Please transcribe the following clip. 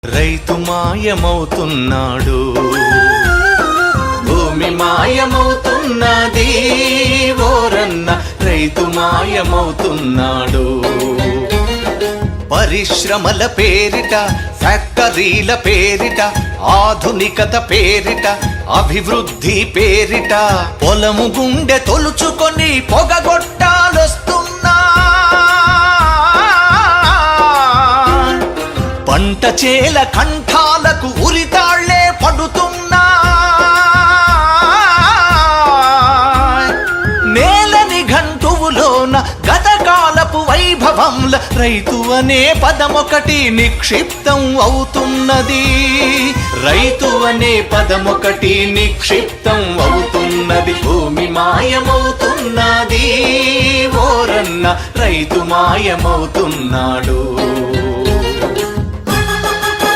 రైతు మాయమవుతున్నాడు, భూమి మాయమవుతున్నది ఓరన్న, రైతు మాయమవుతున్నాడు. పరిశ్రమల పేరిట, ఫ్యాక్టరీల పేరిట, ఆధునికత పేరిట, అభివృద్ధి పేరిట పొలము గుండె తొలుచుకొని పొగగొట్టాలొస్తున్నా. పంట చేల కంఠాలకు ఉరితాళ్లే పడుతున్నా. నేలని గంటువులోన గతకాలపు వైభవంల రైతు అనే పదమొకటి నిక్షిప్తం అవుతున్నది. రైతు అనే పదమొకటి నిక్షిప్తం అవుతున్నది. భూమి మాయమవుతున్నది ఓరన్న, రైతు మాయమవుతున్నాడు.